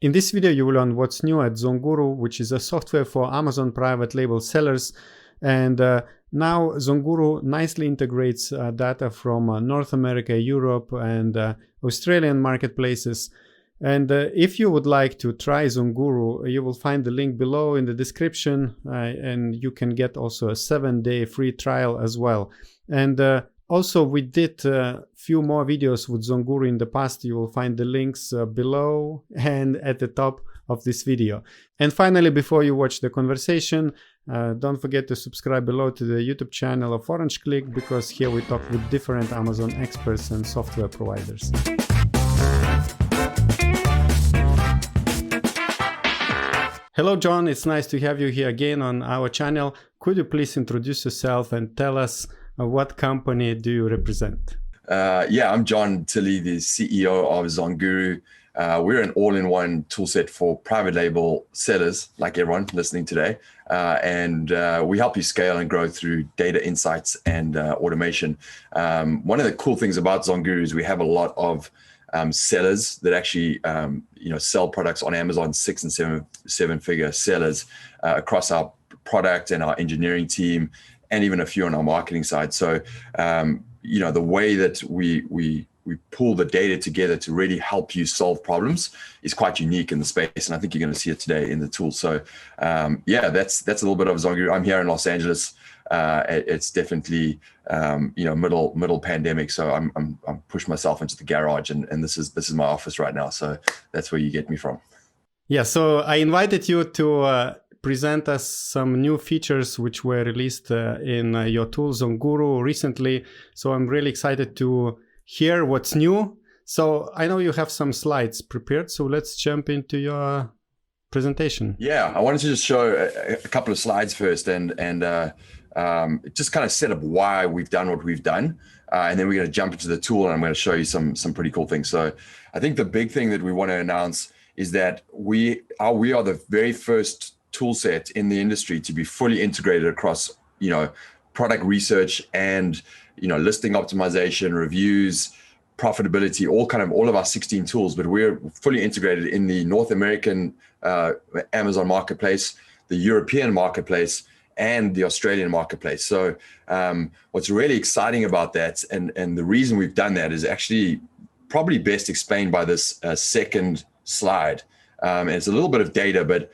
In this video, you will learn what's new at ZonGuru, which is a software for Amazon private label sellers. And now ZonGuru nicely integrates data from North America, Europe, and Australian marketplaces. And if you would like to try ZonGuru, you will find the link below in the description, and you can get also a 7-day free trial as well. And also, we did a few more videos with ZonGuru in the past. You will find the links below and at the top of this video. And finally, before you watch the conversation, don't forget to subscribe below to the YouTube channel of Orange Klik, because here we talk with different Amazon experts and software providers. Hello, John. It's nice to have you here again on our channel. Could you please introduce yourself and tell us what company do you represent? Yeah, I'm John Tilley, the CEO of ZonGuru. We're an all-in-one toolset for private label sellers, like everyone listening today. And we help you scale and grow through data insights and automation. One of the cool things about ZonGuru is we have a lot of sellers that actually sell products on Amazon, 6- and 7-figure sellers across our product and our engineering team, and even a few on our marketing side. So the way that we pull the data together to really help you solve problems is quite unique in the space, and I think you're going to see it today in the tool. So yeah, that's a little bit of ZonGuru. I'm here in Los Angeles. It's definitely middle pandemic, so I'm pushed myself into the garage, and this is my office right now. So that's where you get me from. Yeah. So I invited you to present us some new features which were released in your tool ZonGuru recently. So I'm really excited to hear what's new. So I know you have some slides prepared, so let's jump into your presentation. Yeah, I wanted to just show a couple of slides first and just kind of set up why we've done what we've done. And then we're going to jump into the tool, and I'm going to show you some pretty cool things. So I think the big thing that we want to announce is that we are the very first tool set in the industry to be fully integrated across, product research and, listing optimization, reviews, profitability, all of our 16 tools, but we're fully integrated in the North American Amazon marketplace, the European marketplace, and the Australian marketplace. So what's really exciting about that, and the reason we've done that, is actually probably best explained by this second slide. And it's a little bit of data, but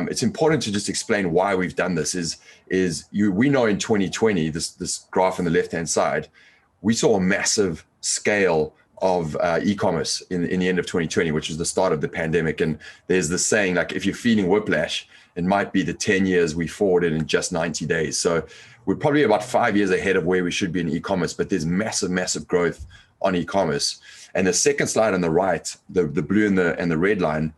it's important to just explain why we've done this. We know in 2020, this graph on the left-hand side, we saw a massive scale of e-commerce in the end of 2020, which was the start of the pandemic. And there's this saying, like, if you're feeling whiplash, it might be the 10 years we forwarded in just 90 days. So we're probably about 5 years ahead of where we should be in e-commerce, but there's massive growth on e-commerce. And the second slide on the right, the blue and the red line,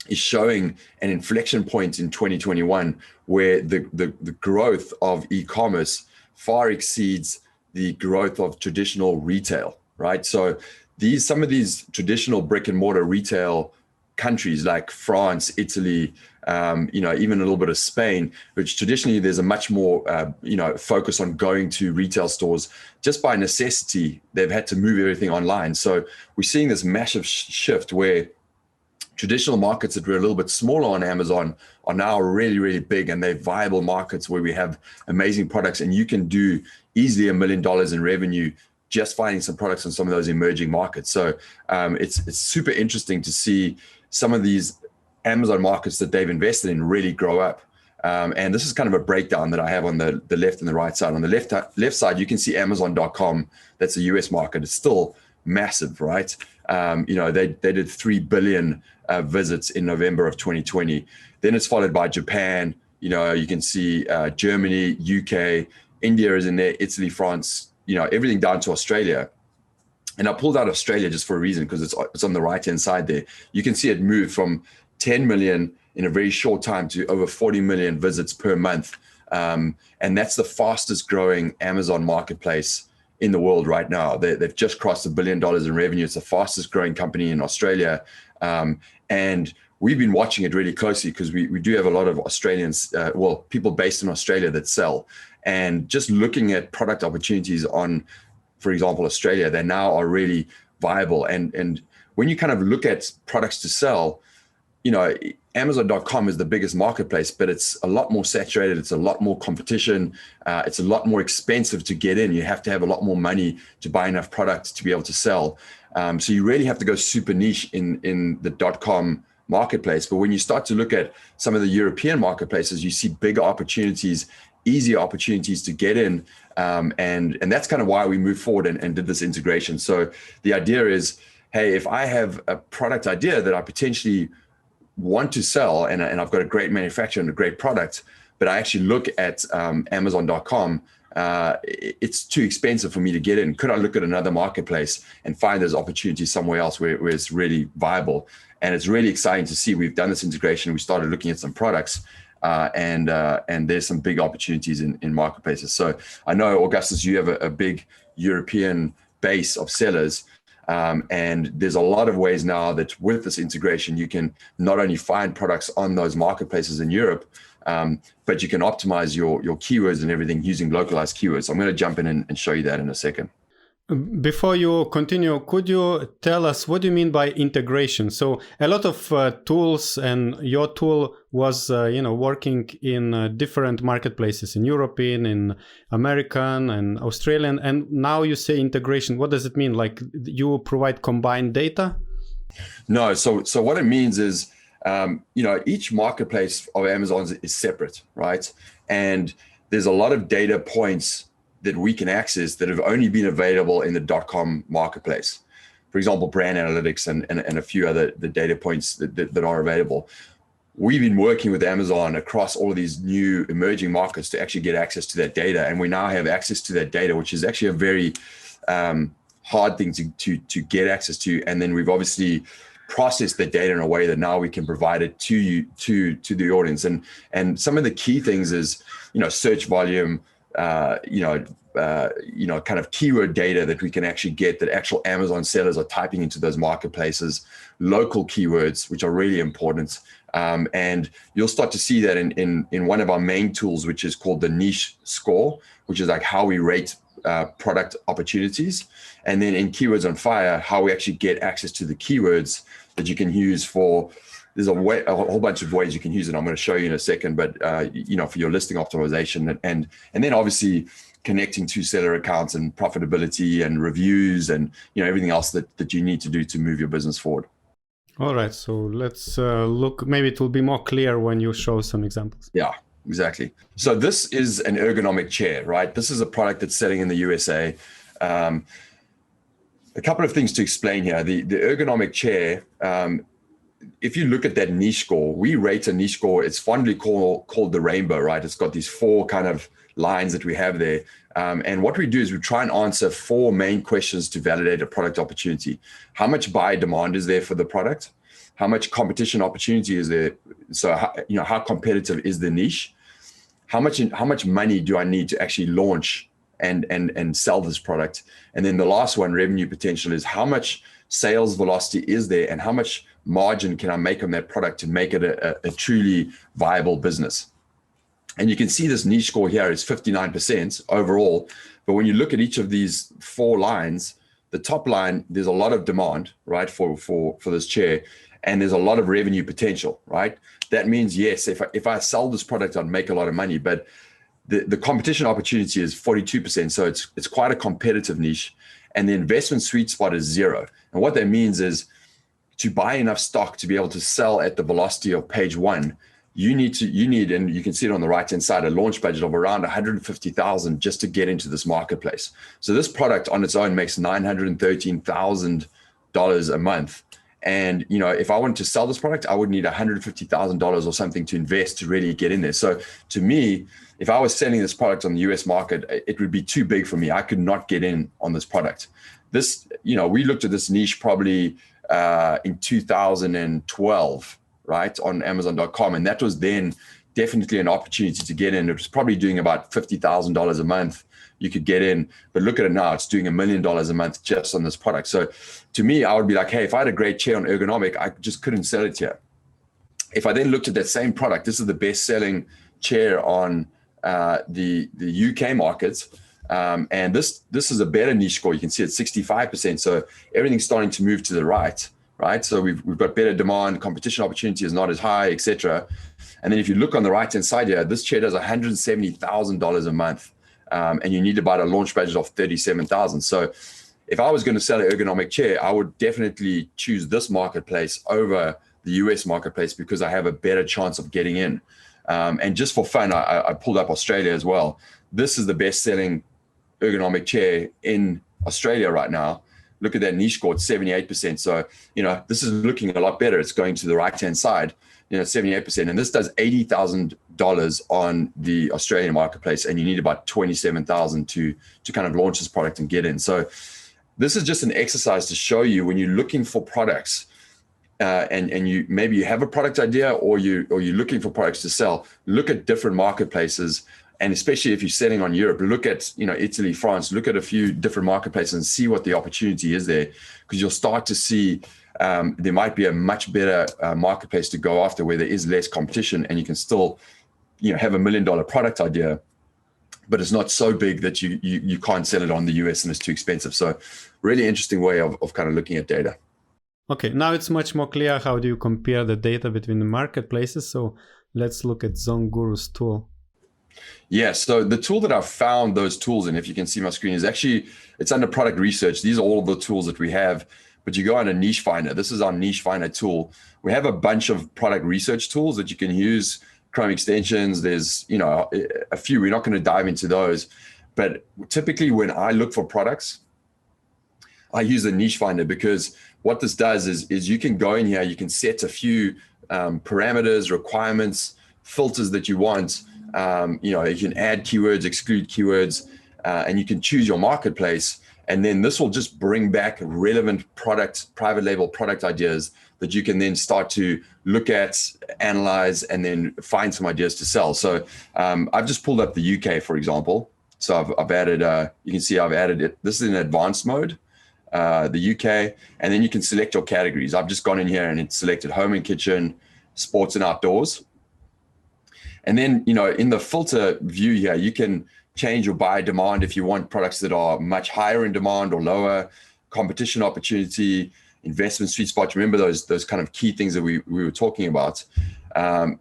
is showing an inflection point in 2021 where the growth of e-commerce far exceeds the growth of traditional retail, right? So some of these traditional brick and mortar retail countries like France, Italy, even a little bit of Spain, which traditionally there's a much more, focus on going to retail stores. Just by necessity, they've had to move everything online. So we're seeing this massive shift where traditional markets that were a little bit smaller on Amazon are now really, really big, and they're viable markets where we have amazing products, and you can do easily $1 million in revenue just finding some products on some of those emerging markets. So it's super interesting to see some of these Amazon markets that they've invested in really grow up. And this is kind of a breakdown that I have on the left and the right side. On the left side, you can see Amazon.com. That's a US market. It's still massive, right? They did 3 billion visits in November of 2020. Then it's followed by Japan. You can see Germany, UK, India is in there, Italy, France, everything down to Australia. And I pulled out Australia just for a reason, because it's on the right-hand side there. You can see it moved from 10 million in a very short time to over 40 million visits per month. And that's the fastest growing Amazon marketplace in the world right now. They've just crossed $1 billion in revenue. It's the fastest growing company in Australia. And we've been watching it really closely because we do have a lot of Australians, people based in Australia that sell. And just looking at product opportunities on, for example, Australia, they now are really viable. And when you kind of look at products to sell, you know, Amazon.com is the biggest marketplace, but it's a lot more saturated. It's a lot more competition. It's a lot more expensive to get in. You have to have a lot more money to buy enough product to be able to sell. So you really have to go super niche in the .com marketplace. But when you start to look at some of the European marketplaces, you see bigger opportunities, easier opportunities to get in. And that's kind of why we moved forward and did this integration. So the idea is, hey, if I have a product idea that I potentially want to sell and I've got a great manufacturer and a great product, but I actually look at Amazon.com, it's too expensive for me to get in. Could I look at another marketplace and find there's opportunities somewhere else where it's really viable? And it's really exciting to see. We've done this integration. We started looking at some products and there's some big opportunities in marketplaces. So I know, Augustus, you have a big European base of sellers. And there's a lot of ways now that with this integration, you can not only find products on those marketplaces in Europe, but you can optimize your keywords and everything using localized keywords. I'm going to jump in and show you that in a second. Before you continue, could you tell us what do you mean by integration? So a lot of tools, and your tool was working in different marketplaces in European, in American and Australian, and now you say integration. What does it mean? Like you provide combined data? No. So what it means is, each marketplace of Amazon is separate, right? And there's a lot of data points that we can access that have only been available in the .com marketplace. For example, brand analytics and a few other the data points that are available. We've been working with Amazon across all of these new emerging markets to actually get access to that data. And we now have access to that data, which is actually a very hard thing to get access to. And then we've obviously processed the data in a way that now we can provide it to you, to the audience. And some of the key things is, search volume, kind of keyword data that we can actually get that actual Amazon sellers are typing into those marketplaces, local keywords, which are really important. And you'll start to see that in one of our main tools, which is called the niche score, which is like how we rate product opportunities. And then in Keywords on Fire, how we actually get access to the keywords that you can use for, there's a whole bunch of ways you can use it. I'm going to show you in a second, but for your listing optimization and then obviously connecting to seller accounts and profitability and reviews and everything else that you need to do to move your business forward. All right, so let's look. Maybe it will be more clear when you show some examples. Yeah, exactly. So this is an ergonomic chair, right? This is a product that's selling in the USA. A couple of things to explain here. The ergonomic chair, if you look at that niche score, we rate a niche score. It's fondly called the rainbow, right? It's got these 4 kind of lines that we have there. And what we do is we try and answer 4 main questions to validate a product opportunity. How much buyer demand is there for the product? How much competition opportunity is there? So, how competitive is the niche? How much money do I need to actually launch and sell this product? And then the last one, revenue potential, is how much sales velocity is there and how much margin can I make on that product to make it a truly viable business? And you can see this niche score here is 59% overall. But when you look at each of these 4 lines, the top line, there's a lot of demand, right, for this chair, and there's a lot of revenue potential, right? That means, yes, if I sell this product, I'd make a lot of money, but the competition opportunity is 42%. So it's quite a competitive niche. And the investment sweet spot is 0. And what that means is to buy enough stock to be able to sell at the velocity of page 1, you need, and you can see it on the right-hand side, a launch budget of around $150,000 just to get into this marketplace. So this product on its own makes $913,000 a month. And, if I wanted to sell this product, I would need $150,000 or something to invest to really get in there. So to me, if I was selling this product on the US market, it would be too big for me. I could not get in on this product. This, we looked at this niche probably in 2012, right, on Amazon.com. And that was then definitely an opportunity to get in. It was probably doing about $50,000 a month. You could get in, but look at it now, it's doing $1 million a month just on this product. So to me, I would be like, hey, if I had a great chair on ergonomic, I just couldn't sell it here. If I then looked at that same product, this is the best selling chair on the UK market. And this is a better niche score. You can see it's 65%. So everything's starting to move to the right. right? So we've got better demand, competition opportunity is not as high, etc. And then if you look on the right-hand side here, this chair does $170,000 a month, and you need about a launch budget of $37,000. So if I was going to sell an ergonomic chair, I would definitely choose this marketplace over the US marketplace because I have a better chance of getting in. And just for fun, I pulled up Australia as well. This is the best-selling ergonomic chair in Australia right now. Look at that niche score, it's 78%. So, this is looking a lot better. It's going to the right-hand side, 78%. And this does $80,000 on the Australian marketplace, and you need about $27,000 to kind of launch this product and get in. So this is just an exercise to show you when you're looking for products, and you maybe you have a product idea or you're looking for products to sell, look at different marketplaces. And especially if you're selling on Europe, look at, Italy, France, look at a few different marketplaces and see what the opportunity is there, because you'll start to see there might be a much better marketplace to go after where there is less competition, and you can still, have $1 million product idea, but it's not so big that you can't sell it on the US and it's too expensive. So really interesting way of kind of looking at data. Okay, now it's much more clear how do you compare the data between the marketplaces. So let's look at ZonGuru's tool. Yeah, so the tool that I've found those tools in, if you can see my screen, is actually, it's under product research. These are all of the tools that we have, but you go on a niche finder. This is our niche finder tool. We have a bunch of product research tools that you can use, Chrome extensions. There's, a few, we're not going to dive into those, but typically when I look for products, I use a niche finder, because what this does is you can go in here, you can set a few parameters, requirements, filters that you want. You can add keywords, exclude keywords, and you can choose your marketplace. And then this will just bring back relevant product, private label product ideas that you can then start to look at, analyze, and then find some ideas to sell. So I've just pulled up the UK, for example. So I've added, you can see I've added it. This is in advanced mode, the UK, and then you can select your categories. I've just gone in here and it's selected home and kitchen, sports and outdoors. And then, in the filter view here, you can change your by demand if you want products that are much higher in demand or lower, competition opportunity, investment sweet spot. Remember those kind of key things that we were talking about.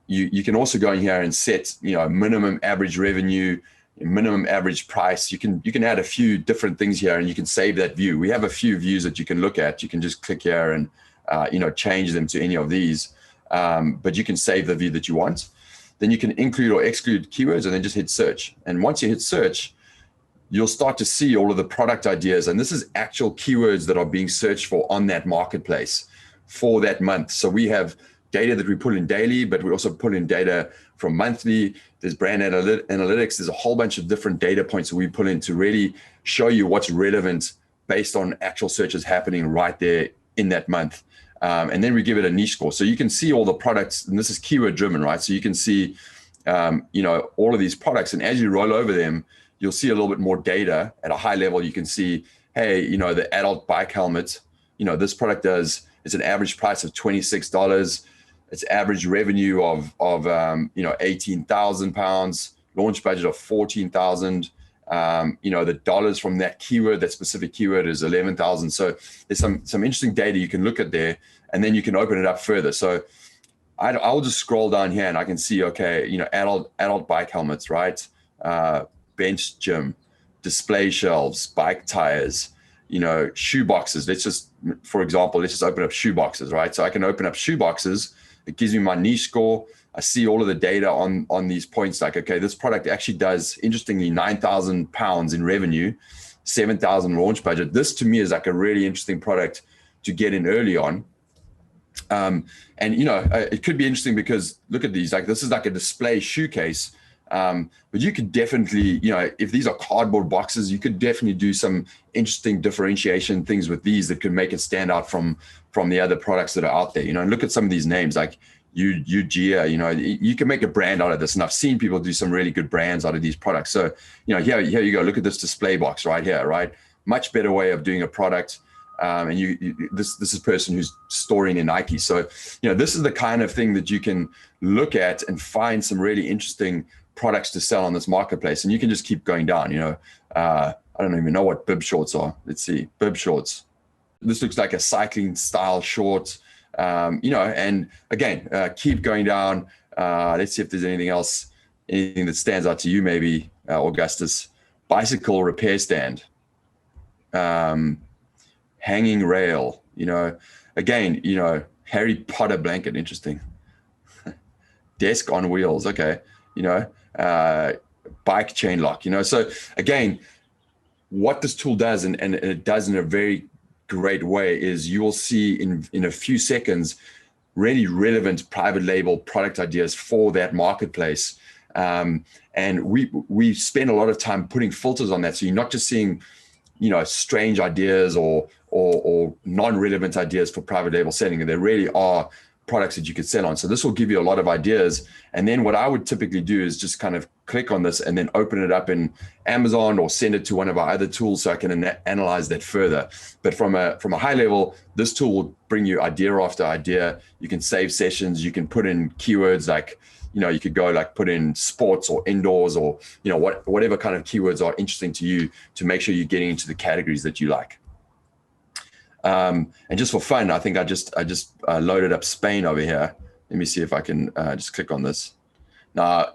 You can also go in here and set, minimum average revenue, minimum average price. You can add a few different things here, and you can save that view. We have a few views that you can look at. You can just click here and, change them to any of these, but you can save the view that you want. Then you can include or exclude keywords and then just hit search. And once you hit search, you'll start to see all of the product ideas. And this is actual keywords that are being searched for on that marketplace for that month. So we have data that we pull in daily, but we also pull in data from monthly. There's brand analytics. There's a whole bunch of different data points that we pull in to really show you what's relevant based on actual searches happening right there in that month. And then we give it a niche score. So you can see all the products, and this is keyword driven, right? So you can see, all of these products, and as you roll over them, you'll see a little bit more data at a high level. You can see, hey, the adult bike helmet, this product does, it's an average price of $26. It's average revenue of 18,000 pounds, launch budget of 14,000. The dollars from that keyword, that specific keyword, is 11,000. So there's some interesting data you can look at there, and then you can open it up further. So I'll just scroll down here and I can see, okay, adult bike helmets, right? Bench gym, display shelves, bike tires, shoe boxes. For example, let's just open up shoe boxes, right? So I can open up shoe boxes. It gives me my niche score. I see all of the data on these points, like, okay, this product actually does, interestingly, 9,000 pounds in revenue, 7,000 launch budget. This to me is like a really interesting product to get in early on. It could be interesting because look at these, like this is like a display shoe case. But you could definitely, if these are cardboard boxes, you could definitely do some interesting differentiation things with these that could make it stand out from the other products that are out there. And look at some of these names like UGA, you can make a brand out of this. And I've seen people do some really good brands out of these products. So, here you go. Look at this display box right here, right? Much better way of doing a product. This is a person who's storing in Nike. So, this is the kind of thing that you can look at and find some really interesting products to sell on this marketplace. And you can just keep going down, I don't even know what bib shorts are. Let's see, bib shorts. This looks like a cycling style short, and again, keep going down. Let's see if there's anything else, anything that stands out to you, maybe, Augustus. Bicycle repair stand, hanging rail, again, Harry Potter blanket, interesting. Desk on wheels, okay, bike chain lock, so again, what this tool does, and it does in a very great way, is you will see in a few seconds really relevant private label product ideas for that marketplace. And we spend a lot of time putting filters on that, so you're not just seeing strange ideas or non-relevant ideas for private label selling. There really are products that you could sell on. So this will give you a lot of ideas. And then what I would typically do is just kind of click on this and then open it up in Amazon or send it to one of our other tools so I can analyze that further. But from a high level, this tool will bring you idea after idea. You can save sessions. You can put in keywords like, you could go like put in sports or indoors or, whatever kind of keywords are interesting to you to make sure you're getting into the categories that you like. And just for fun, I think I just loaded up Spain over here. Let me see if I can just click on this. Now,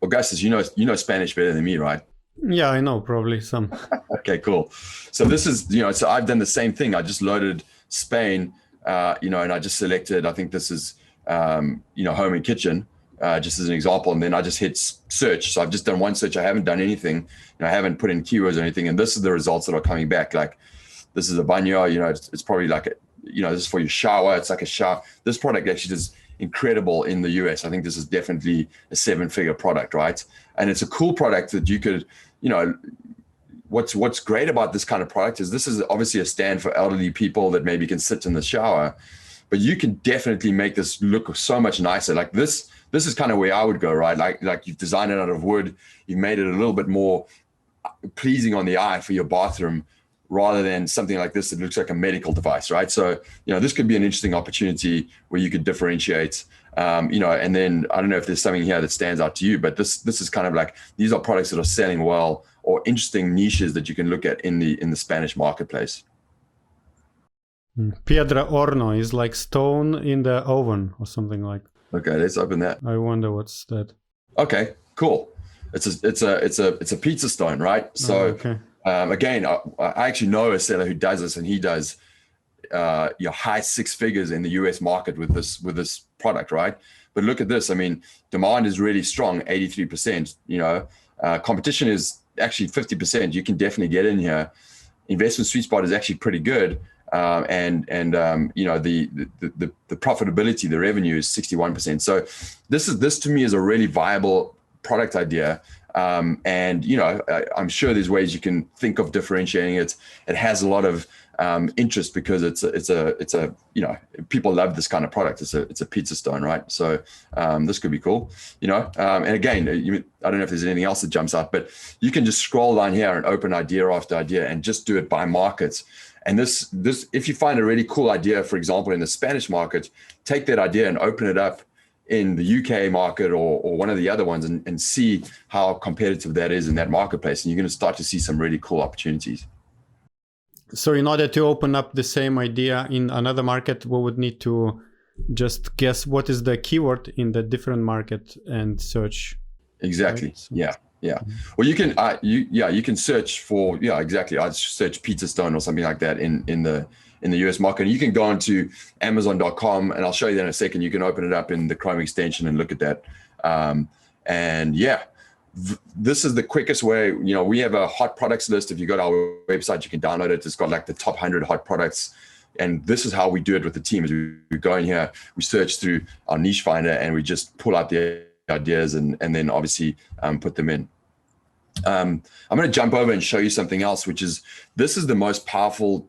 Augustus, you know Spanish better than me, right? Yeah, I know, probably some. Okay, cool. So this is, so I've done the same thing. I just loaded Spain, and I just selected, I think this is, home and kitchen, just as an example. And then I just hit search. So I've just done one search. I haven't done anything. I haven't put in keywords or anything. And this is the results that are coming back. Like, this is a baño, it's probably like, this is for your shower. It's like a shower. This product actually is incredible in the US. I think this is definitely a 7-figure product, right? And it's a cool product that you could, what's great about this kind of product is this is obviously a stand for elderly people that maybe can sit in the shower, but you can definitely make this look so much nicer. Like this is kind of where I would go, right? Like you've designed it out of wood. You've made it a little bit more pleasing on the eye for your bathroom, rather than something like this that looks like a medical device, right? So, this could be an interesting opportunity where you could differentiate, and then I don't know if there's something here that stands out to you, but this is kind of like, these are products that are selling well or interesting niches that you can look at in the Spanish marketplace. Piedra horno is like stone in the oven or something like. Okay, let's open that. I wonder what's that. Okay, cool. It's a pizza stone, right? So. Okay. Again, I actually know a seller who does this, and he does high 6 figures in the US market with this product, right? But look at this. I mean, demand is really strong, 83%. Competition is actually 50%. You can definitely get in here. Investment sweet spot is actually pretty good, and the profitability, the revenue is 61%. So this to me is a really viable product idea. And I'm sure there's ways you can think of differentiating it. It has a lot of interest because it's a people love this kind of product. It's a pizza stone, right? So this could be cool, and again, I don't know if there's anything else that jumps out, but you can just scroll down here and open idea after idea and just do it by markets. And this if you find a really cool idea, for example, in the Spanish market, take that idea and open it up in the UK market or one of the other ones and see how competitive that is in that marketplace. And you're going to start to see some really cool opportunities. So in order to open up the same idea in another market, we would need to just guess what is the keyword in the different market and search. Exactly. Right? So, yeah. Mm-hmm. Well, you can search for, exactly. I'd search pizza stone or something like that in the US market. You can go onto Amazon.com, and I'll show you that in a second. You can open it up in the Chrome extension and look at that. This is the quickest way. We have a hot products list. If you go to our website, you can download it. It's got like the top 100 hot products. And this is how we do it with the team. Is we go in here, we search through our niche finder, and we just pull out the ideas and then obviously put them in. I'm going to jump over and show you something else, which is, this is the most powerful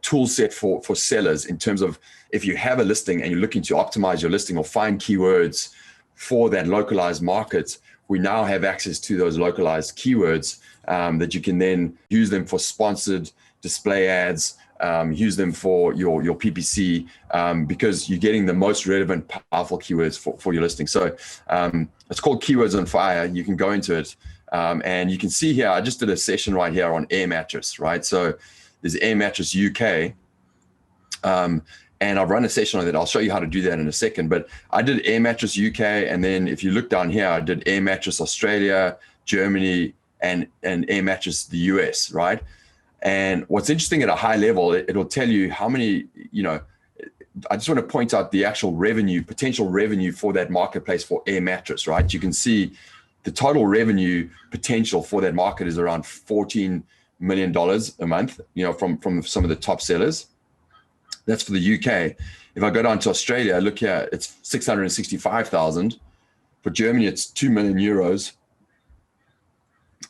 tool set for sellers in terms of, if you have a listing and you're looking to optimize your listing or find keywords for that localized market, we now have access to those localized keywords that you can then use them for sponsored display ads, use them for your PPC, because you're getting the most relevant, powerful keywords for your listing. So it's called Keywords on Fire. You can go into it and you can see here, I just did a session right here on air mattress, right? So there's Air Mattress UK. And I've run a session on that. I'll show you how to do that in a second. But I did Air Mattress UK, and then if you look down here, I did Air Mattress Australia, Germany, and Air Mattress the US, right? And what's interesting at a high level, it'll tell you how many, I just want to point out the actual revenue, potential revenue for that marketplace for Air Mattress, right? You can see the total revenue potential for that market is around $14 million a month, from some of the top sellers. That's for the UK. If I go down to Australia, look here, it's 665,000. For Germany, it's 2 million euros.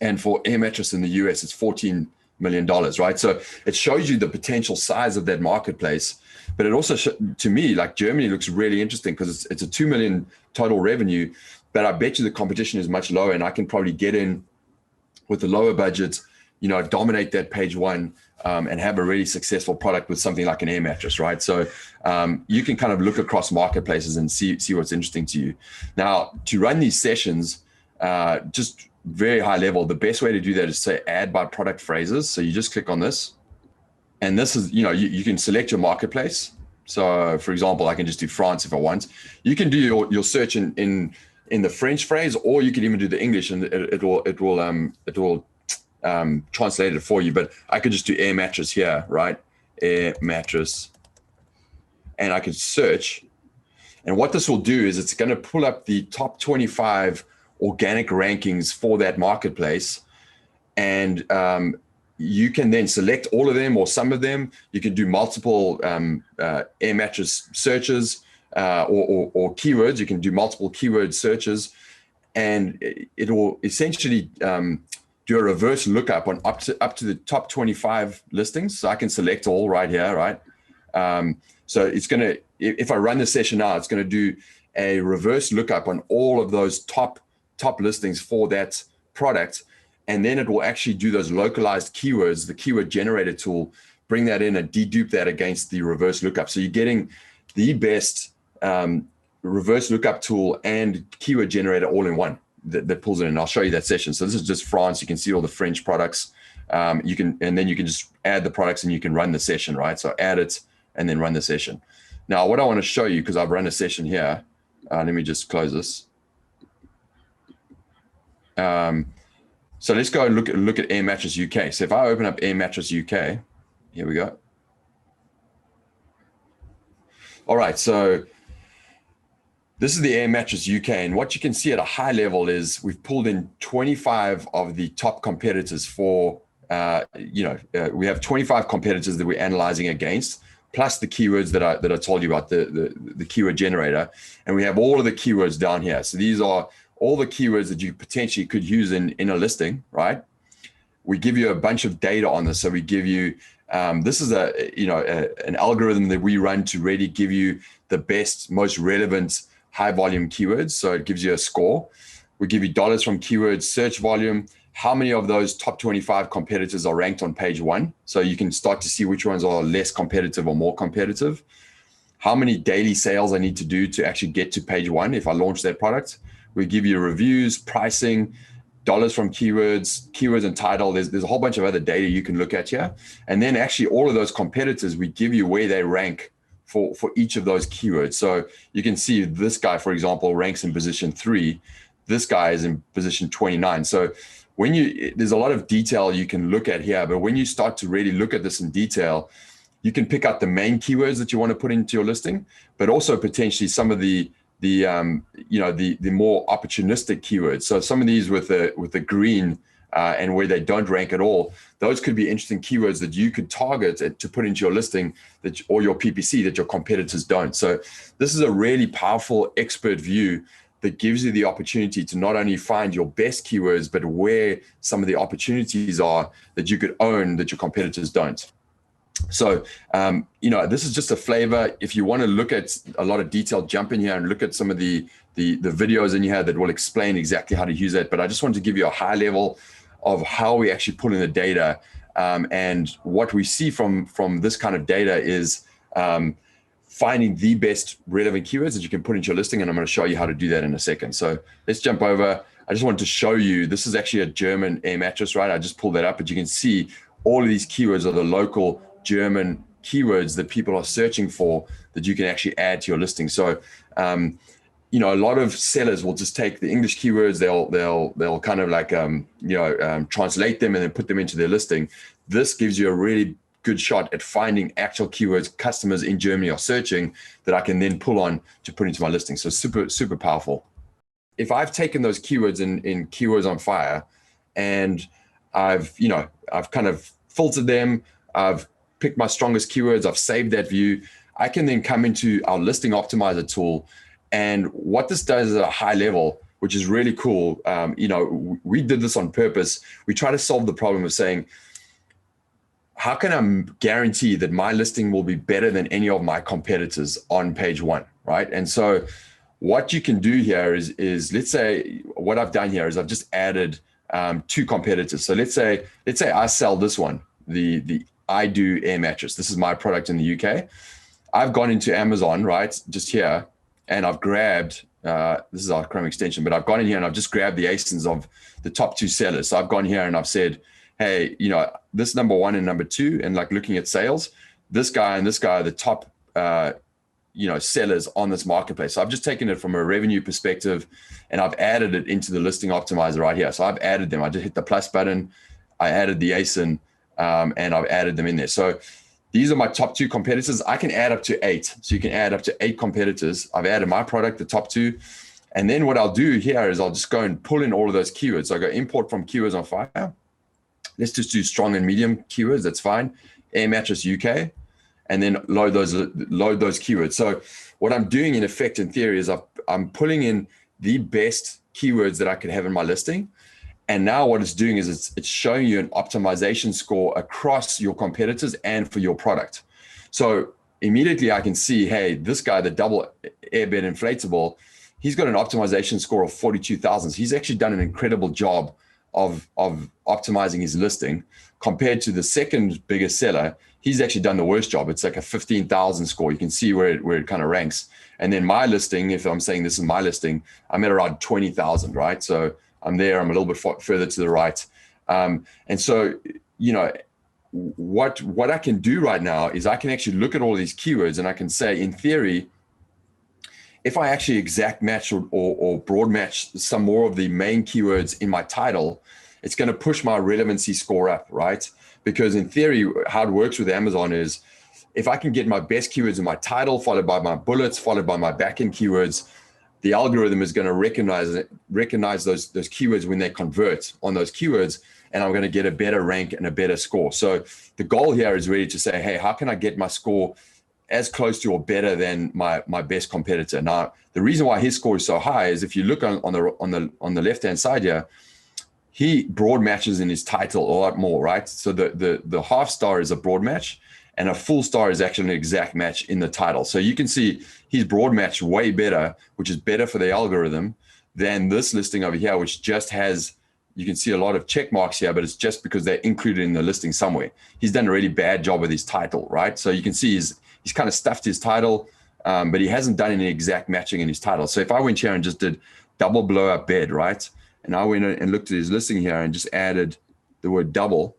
And for Air Mattress in the US, it's $14 million, right? So it shows you the potential size of that marketplace. But it also, to me, like Germany looks really interesting because it's a 2 million total revenue, but I bet you the competition is much lower, and I can probably get in with the lower budget, dominate that page one, and have a really successful product with something like an Air Mattress, right? So you can kind of look across marketplaces and see what's interesting to you. Now, to run these sessions, just very high level, the best way to do that is say add by product phrases. So you just click on this, and this is, you can select your marketplace. So for example, I can just do France if I want. You can do your search in the French phrase, or you can even do the English, and it will translate it for you. But I could just do Air Mattress here, right? Air Mattress, and I can search. And what this will do is it's going to pull up the top 25 organic rankings for that marketplace, and you can then select all of them or some of them. You can do multiple Air Mattress searches or keywords. You can do multiple keyword searches, and it will essentially do a reverse lookup on up to the top 25 listings. So I can select all right here, right? So it's going to, if I run the session now, it's going to do a reverse lookup on all of those top listings for that product. And then it will actually do those localized keywords, the keyword generator tool, bring that in and dedupe that against the reverse lookup. So you're getting the best reverse lookup tool and keyword generator all in one that pulls it in. I'll show you that session. So this is just France. You can see all the French products. And then you can just add the products and you can run the session, right? So add it and then run the session. Now, what I want to show you, because I've run a session here, let me just close this. So let's go and look at Air Mattress UK. So if I open up Air Mattress UK, here we go. All right, so this is the Air Mattress UK, and what you can see at a high level is we've pulled in 25 of the top competitors for, we have 25 competitors that we're analyzing against, plus the keywords that I told you about, the keyword generator, and we have all of the keywords down here. So these are all the keywords that you potentially could use in a listing, right? We give you a bunch of data on this. So we give you, this is an algorithm that we run to really give you the best, most relevant high volume keywords. So it gives you a score. We give you dollars from keywords, search volume, how many of those top 25 competitors are ranked on page one. So you can start to see which ones are less competitive or more competitive. How many daily sales I need to do to actually get to page one if I launch that product. We give you reviews, pricing, dollars from keywords and title. There's a whole bunch of other data you can look at here. And then actually all of those competitors, we give you where they rank for each of those keywords. So you can see this guy, for example, ranks in position 3. This guy is in position 29. So there's a lot of detail you can look at here, but when you start to really look at this in detail, you can pick out the main keywords that you want to put into your listing, but also potentially some of the more opportunistic keywords. So some of these with the green and where they don't rank at all, those could be interesting keywords that you could target to put into your listing or your PPC that your competitors don't. So this is a really powerful expert view that gives you the opportunity to not only find your best keywords, but where some of the opportunities are that you could own that your competitors don't. So, this is just a flavor. If you want to look at a lot of detail, jump in here and look at some of the videos in here that will explain exactly how to use it. But I just wanted to give you a high level of how we actually pull in the data. And what we see from this kind of data is finding the best relevant keywords that you can put into your listing. And I'm going to show you how to do that in a second. So let's jump over. I just wanted to show you, this is actually a German Air Mattress, right? I just pulled that up, but you can see all of these keywords are the local German keywords that people are searching for that you can actually add to your listing. So, you know, a lot of sellers will just take the English keywords, they'll kind of like, translate them and then put them into their listing. This gives you a really good shot at finding actual keywords customers in Germany are searching that I can then pull on to put into my listing. So super, super powerful. If I've taken those keywords in Keywords on Fire and I've kind of filtered them, I've picked my strongest keywords, I've saved that view, I can then come into our listing optimizer tool. And what this does at a high level, which is really cool, we did this on purpose. We try to solve the problem of saying, how can I guarantee that my listing will be better than any of my competitors on page one, right? And so what you can do here is let's say what I've done here is I've just added 2 competitors. So let's say I sell this one, the I Do air mattress. This is my product in the UK. I've gone into Amazon, right, just here, and I've grabbed, this is our Chrome extension, but I've gone in here and I've just grabbed the ASINs of the top 2 sellers. So I've gone here and I've said, hey, this number 1 and number 2, and like looking at sales, this guy and this guy are the top, sellers on this marketplace. So I've just taken it from a revenue perspective and I've added it into the listing optimizer right here. So I've added them. I just hit the plus button. I added the ASIN and I've added them in there. So these are my top 2 competitors. I can add up to 8. So you can add up to 8 competitors. I've added my product, the top 2. And then what I'll do here is I'll just go and pull in all of those keywords. So I go import from Keywords on Fire. Let's just do strong and medium keywords. That's fine. Air mattress UK, and then load those keywords. So what I'm doing in effect, in theory, is I'm pulling in the best keywords that I could have in my listing. And now what it's doing is it's showing you an optimization score across your competitors and for your product. So immediately I can see, hey, this guy, the double airbed inflatable, he's got an optimization score of 42,000. He's actually done an incredible job of optimizing his listing compared to the second biggest seller. He's actually done the worst job. It's like a 15,000 score. You can see where it kind of ranks. And then my listing, if I'm saying this is my listing, I'm at around 20,000, right? So I'm there, I'm a little bit further to the right. And so, what I can do right now is I can actually look at all these keywords and I can say, in theory, if I actually exact match or broad match some more of the main keywords in my title, it's going to push my relevancy score up, right? Because in theory, how it works with Amazon is if I can get my best keywords in my title, followed by my bullets, followed by my backend keywords, the algorithm is going to recognize those keywords when they convert on those keywords, and I'm going to get a better rank and a better score. So the goal here is really to say, hey, how can I get my score as close to or better than my best competitor? Now, the reason why his score is so high is if you look on the left-hand side here, he broad matches in his title a lot more, right? So the half star is a broad match, and a full star is actually an exact match in the title. So you can see he's broad matched way better, which is better for the algorithm than this listing over here, which just has, you can see a lot of check marks here, but it's just because they're included in the listing somewhere. He's done a really bad job with his title, right? So you can see he's kind of stuffed his title, but he hasn't done any exact matching in his title. So if I went here and just did double blow up bed, right? And I went and looked at his listing here and just added the word double.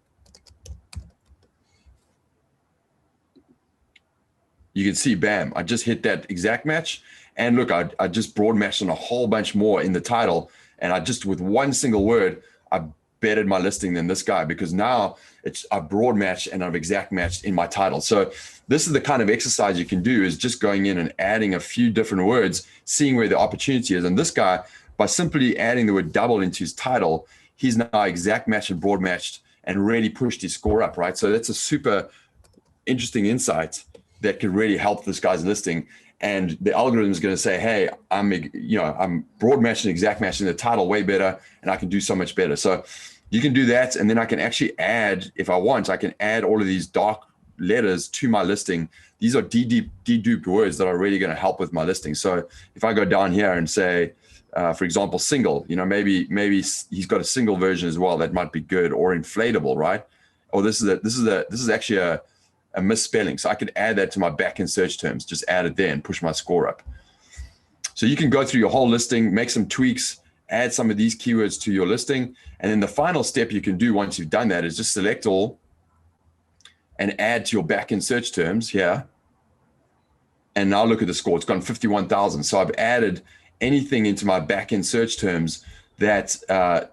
You can see, bam, I just hit that exact match. And look, I just broad matched on a whole bunch more in the title. And I just, with one single word, I bettered my listing than this guy, because now I broad matched and I've exact matched in my title. So this is the kind of exercise you can do, is just going in and adding a few different words, seeing where the opportunity is. And this guy, by simply adding the word double into his title, he's now exact matched and broad matched and really pushed his score up, right? So that's a super interesting insight that could really help this guy's listing. And the algorithm is going to say, hey, I'm broad matching, exact matching the title way better, and I can do so much better. So you can do that. And then I can actually add, if I want, I can add all of these dark letters to my listing. These are deduped words that are really going to help with my listing. So if I go down here and say, for example, single, maybe he's got a single version as well that might be good, or inflatable, right? Or this is actually a misspelling. So I could add that to my backend search terms, just add it there and push my score up. So you can go through your whole listing, make some tweaks, add some of these keywords to your listing. And then the final step you can do once you've done that is just select all, and add to your backend search terms here. And now look at the score. It's gone 51,000. So I've added anything into my backend search terms that I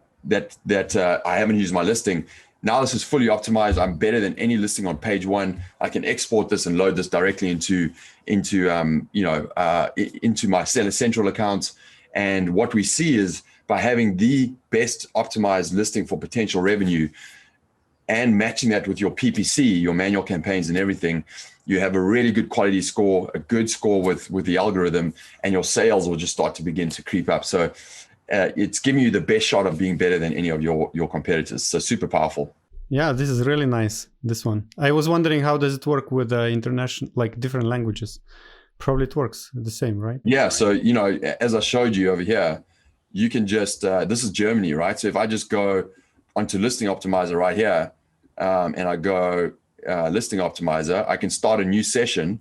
haven't used my listing. Now this is fully optimized. I'm better than any listing on page one. I can export this and load this directly into my Seller Central account. And what we see is by having the best optimized listing for potential revenue and matching that with your PPC, your manual campaigns and everything, you have a really good quality score, a good score with the algorithm, and your sales will just start to begin to creep up. So it's giving you the best shot of being better than any of your competitors. So super powerful. Yeah, this is really nice, this one. I was wondering, how does it work with international, like different languages? Probably it works the same, right? Yeah, so, as I showed you over here, you can just, this is Germany, right? So if I just go onto Listing Optimizer right here, and I go Listing Optimizer, I can start a new session.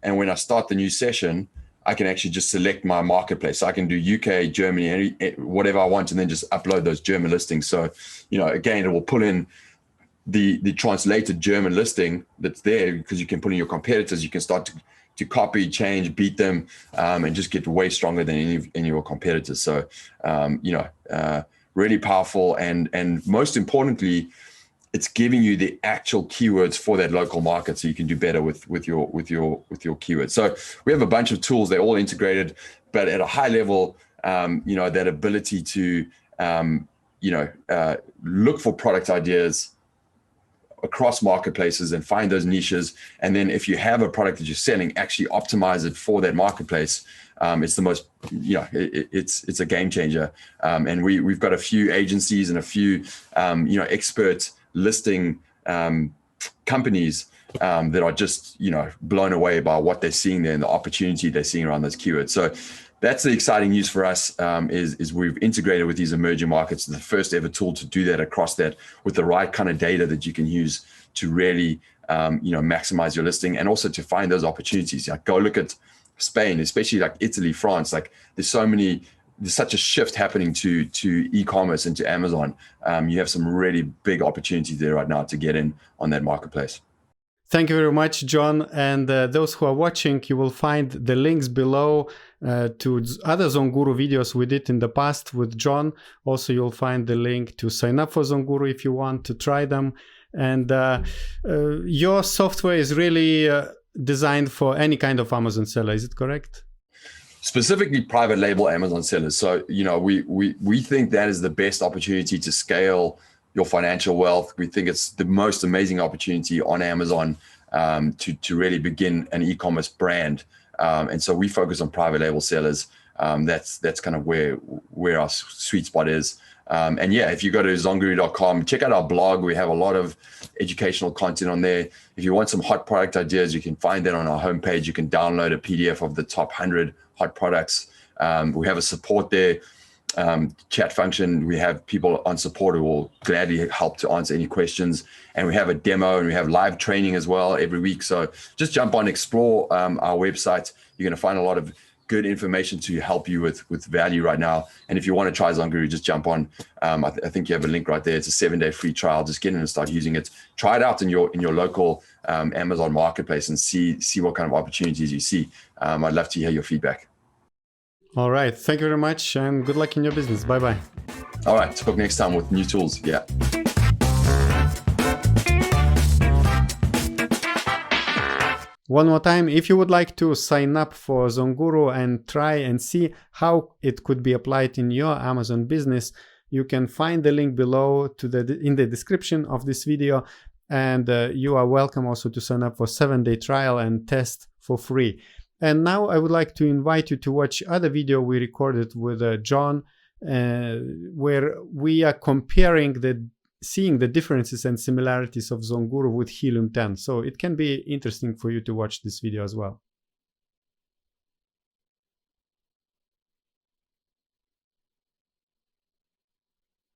And when I start the new session, I can actually just select my marketplace. So I can do UK, Germany, whatever I want, and then just upload those German listings. So, again, it will pull in the translated German listing that's there, because you can put in your competitors. You can start to copy, change, beat them, and just get way stronger than any of your competitors. So, really powerful. And most importantly, it's giving you the actual keywords for that local market, so you can do better with your keywords. So we have a bunch of tools. They're all integrated, but at a high level, that ability to look for product ideas across marketplaces and find those niches. And then if you have a product that you're selling, actually optimize it for that marketplace. It's the most, it's a game changer. And we've got a few agencies and a few, expert listing companies that are just, blown away by what they're seeing there and the opportunity they're seeing around those keywords. So that's the exciting news for us, is we've integrated with these emerging markets, the first ever tool to do that across that with the right kind of data that you can use to really, maximize your listing, and also to find those opportunities. Like, go look at Spain, especially like Italy, France. Like, there's such a shift happening to e-commerce and to Amazon. You have some really big opportunities there right now to get in on that marketplace. Thank you very much, John. And those who are watching, you will find the links below to other ZonGuru videos we did in the past with John. Also, you'll find the link to sign up for ZonGuru if you want to try them. And your software is really designed for any kind of Amazon seller. Is it correct? Specifically private label Amazon sellers. So, we think that is the best opportunity to scale your financial wealth. We think it's the most amazing opportunity on Amazon to really begin an e-commerce brand. And so we focus on private label sellers. That's kind of where our sweet spot is. And yeah, if you go to zonguru.com, check out our blog. We have a lot of educational content on there. If you want some hot product ideas, you can find that on our homepage. You can download a PDF of the top 100 hot products. We have a support there, chat function. We have people on support who will gladly help to answer any questions. And we have a demo, and we have live training as well every week. So just jump on, explore our website. You're going to find a lot of good information to help you with value right now. And if you want to try ZonGuru, just jump on. I think you have a link right there. It's a 7-day free trial. Just get in and start using it. Try it out in your local Amazon marketplace and see what kind of opportunities you see. I'd love to hear your feedback. All right. Thank you very much, and good luck in your business. Bye-bye. All right. Talk next time with new tools. Yeah. One more time, if you would like to sign up for ZonGuru and try and see how it could be applied in your Amazon business, you can find the link below in the description of this video. And you are welcome also to sign up for 7-day trial and test for free. And now I would like to invite you to watch other video we recorded with John, where we are seeing the differences and similarities of ZonGuru with Helium 10. So it can be interesting for you to watch this video as well.